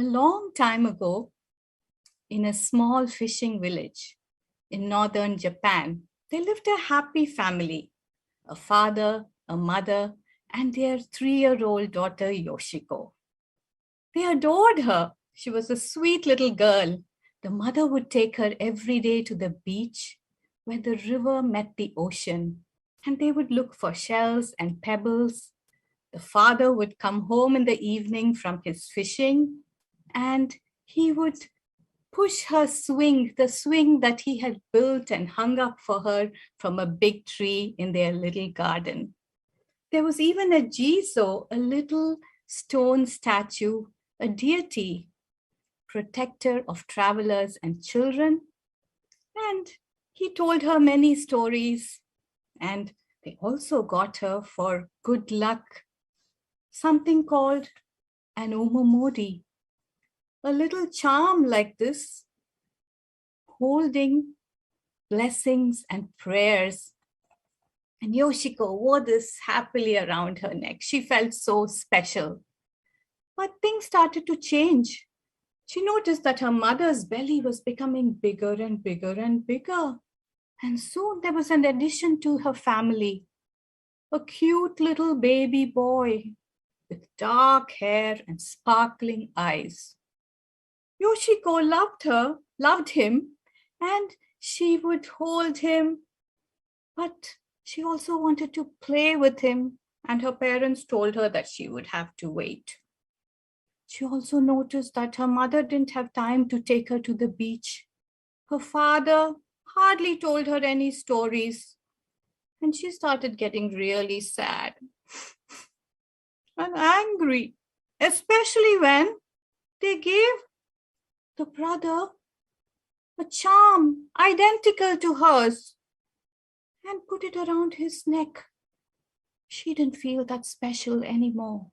A long time ago, in a small fishing village in northern Japan, there lived a happy family, a father, a mother, and their 3-year-old daughter, Yoshiko. They adored her. She was a sweet little girl. The mother would take her every day to the beach where the river met the ocean, and they would look for shells and pebbles. The father would come home in the evening from his fishing, and he would push her swing, the swing that he had built and hung up for her from a big tree in their little garden. There was even a Jizo, a little stone statue, a deity, protector of travelers and children. And he told her many stories, and they also got her for good luck something called an omomori, a little charm like this, holding blessings and prayers. And Yoshiko wore this happily around her neck. She felt so special. But things started to change. She noticed that her mother's belly was becoming bigger and bigger and bigger. And soon there was an addition to her family, a cute little baby boy with dark hair and sparkling eyes. Yoshiko loved him, and she would hold him, but she also wanted to play with him, and her parents told her that she would have to wait. She also noticed that her mother didn't have time to take her to the beach. Her father hardly told her any stories, and she started getting really sad and angry, especially when they gave the brother a charm identical to hers and put it around his neck. She didn't feel that special anymore.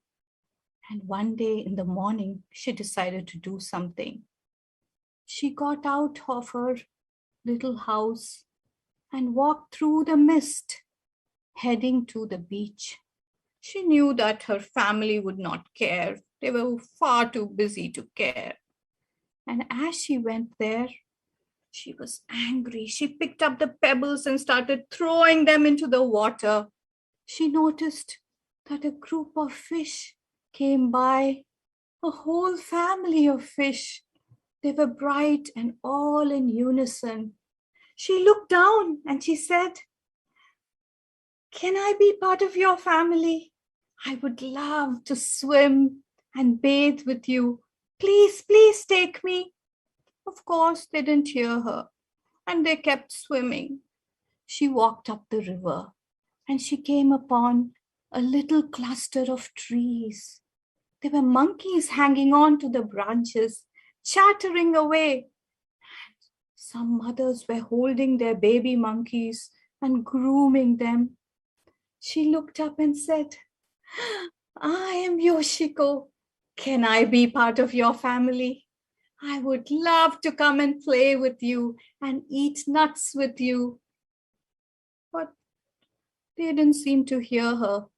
And one day in the morning, she decided to do something. She got out of her little house and walked through the mist, heading to the beach. She knew that her family would not care. They were far too busy to care. And as she went there, she was angry. She picked up the pebbles and started throwing them into the water. She noticed that a group of fish came by, a whole family of fish. They were bright and all in unison. She looked down and she said, "Can I be part of your family? I would love to swim and bathe with you. Please, please take me." Of course, they didn't hear her, and they kept swimming. She walked up the river, and she came upon a little cluster of trees. There were monkeys hanging on to the branches, chattering away. Some mothers were holding their baby monkeys and grooming them. She looked up and said, "I am Yoshiko. Can I be part of your family? I would love to come and play with you and eat nuts with you." But they didn't seem to hear her.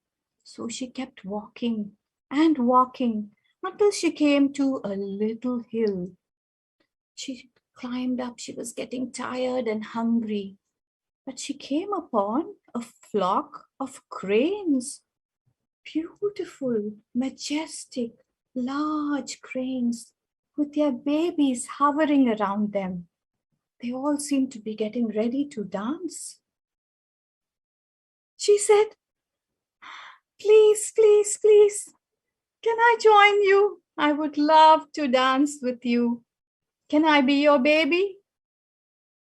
So she kept walking and walking until she came to a little hill. She climbed up. She was getting tired and hungry. But she came upon a flock of cranes. Beautiful, majestic, large cranes with their babies hovering around them. They all seemed to be getting ready to dance. She said, "Please, please, please, can I join you? I would love to dance with you. Can I be your baby?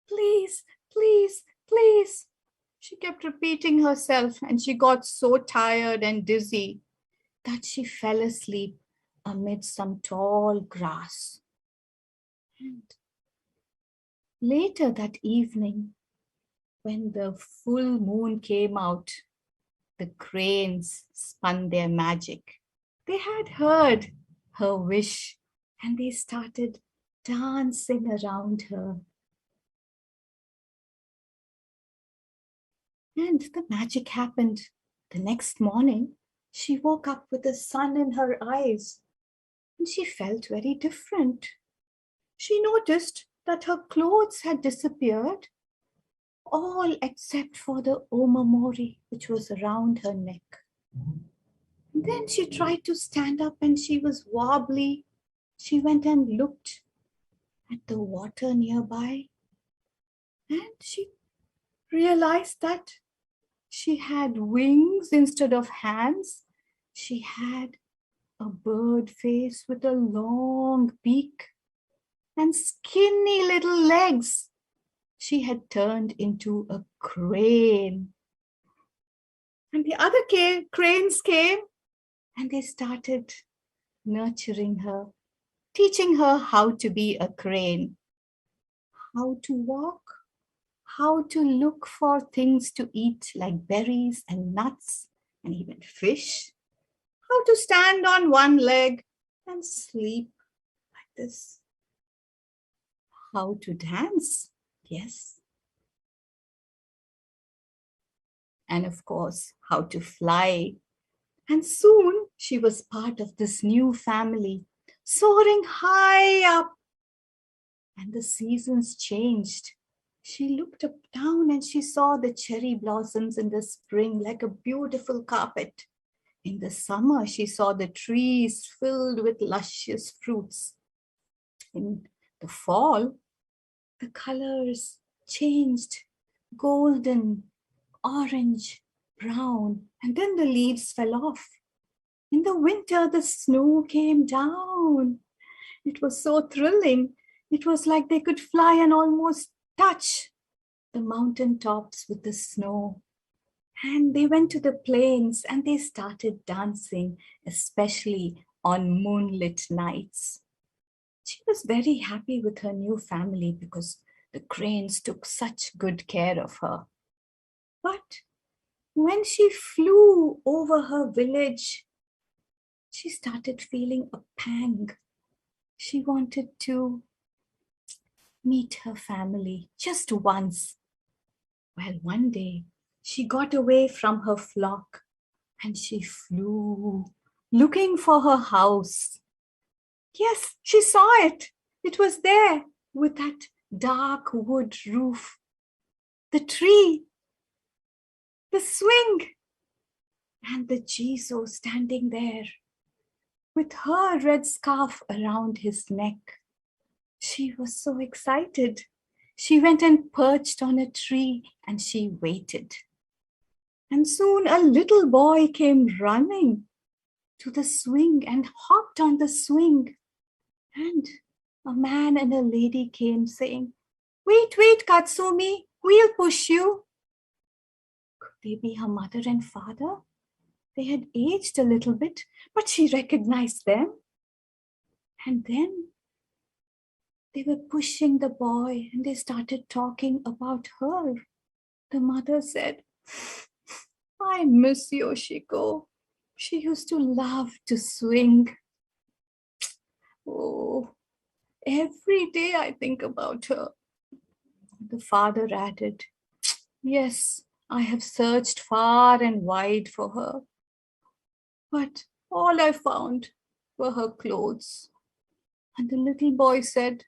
Please, please, please." She kept repeating herself, and she got so tired and dizzy that she fell asleep amid some tall grass. And later that evening, when the full moon came out, the cranes spun their magic. They had heard her wish, and they started dancing around her. And the magic happened. The next morning, she woke up with the sun in her eyes. and she felt very different. She noticed that her clothes had disappeared, all except for the omamori, which was around her neck. Then she tried to stand up and she was wobbly. She went and looked at the water nearby and she realized that she had wings instead of hands. She had a bird face with a long beak and skinny little legs. She had turned into a crane. And the other cranes came and they started nurturing her, teaching her how to be a crane, how to walk, how to look for things to eat like berries and nuts and even fish, how to stand on one leg and sleep like this, how to dance, yes, and of course, how to fly. And soon she was part of this new family, soaring high up. And the seasons changed. She looked up down and she saw the cherry blossoms in the spring like a beautiful carpet. In the summer, she saw the trees filled with luscious fruits. In the fall, the colors changed, golden, orange, brown, and then the leaves fell off. In the winter, the snow came down. It was so thrilling. It was like they could fly and almost touch the mountain tops with the snow. And they went to the plains and they started dancing, especially on moonlit nights. She was very happy with her new family because the cranes took such good care of her. But when she flew over her village, she started feeling a pang. She wanted to meet her family just once. Well, one day she got away from her flock and she flew looking for her house. Yes, she saw it. It was there with that dark wood roof, the tree, the swing, and the Jizo standing there with her red scarf around his neck. She was so excited. She went and perched on a tree and she waited. And soon a little boy came running to the swing and hopped on the swing. And a man and a lady came saying, "Wait, wait, Katsumi, we'll push you." Could they be her mother and father? They had aged a little bit, but she recognized them. And then they were pushing the boy and they started talking about her. The mother said, "I miss Yoshiko. She used to love to swing. Oh, every day I think about her." The father added, "Yes, I have searched far and wide for her, but all I found were her clothes." And the little boy said,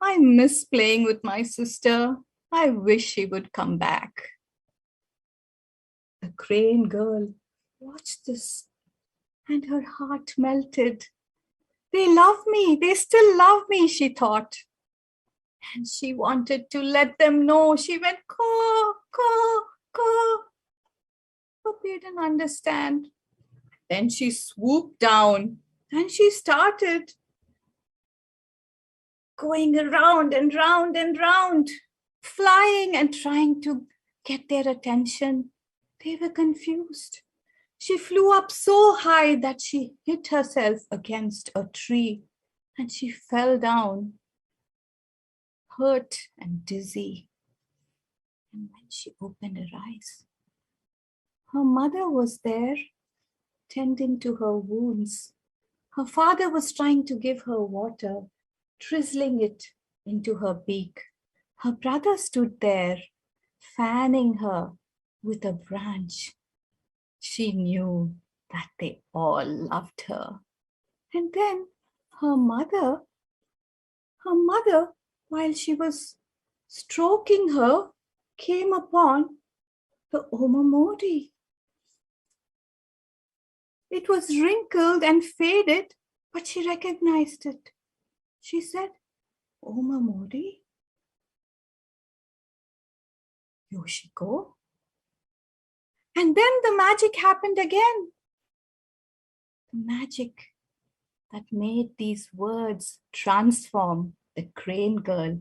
"I miss playing with my sister. I wish she would come back." The crane girl watched this and her heart melted. They love me. They still love me, she thought. And she wanted to let them know. She went, "Caw, caw, caw." But they didn't understand. Then she swooped down and she started going around and round and round, flying and trying to get their attention. They were confused. She flew up so high that she hit herself against a tree and she fell down, hurt and dizzy. And when she opened her eyes, her mother was there tending to her wounds. Her father was trying to give her water, drizzling it into her beak. Her brother stood there, fanning her with a branch. She knew that they all loved her. And then Her mother, her mother, while she was stroking her, came upon the Omamori. It was wrinkled and faded, but she recognized it. She said, Omamori? Yoshiko? And then the magic happened again. The magic that made these words transform the crane girl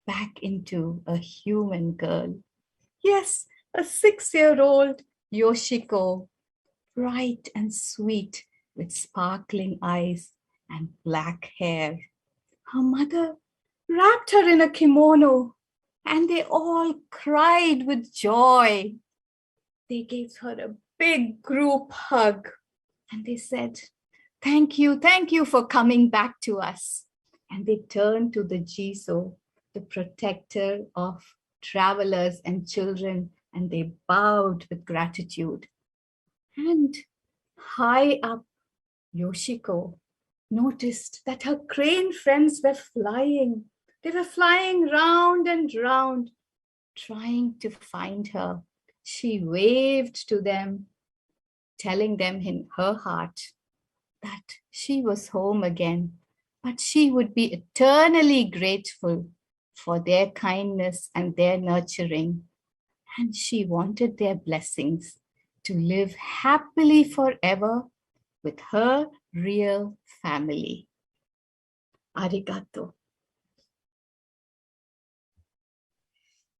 back into a human girl. Yes, a 6-year-old Yoshiko, bright and sweet with sparkling eyes and black hair. Her mother wrapped her in a kimono and they all cried with joy. They gave her a big group hug and they said, thank you for coming back to us. And they turned to the Jizo, the protector of travelers and children, and they bowed with gratitude. And high up, Yoshiko noticed that her crane friends were flying. They were flying round and round, trying to find her. She waved to them, telling them in her heart that she was home again, but she would be eternally grateful for their kindness and their nurturing. And she wanted their blessings to live happily forever with her real family. Arigato.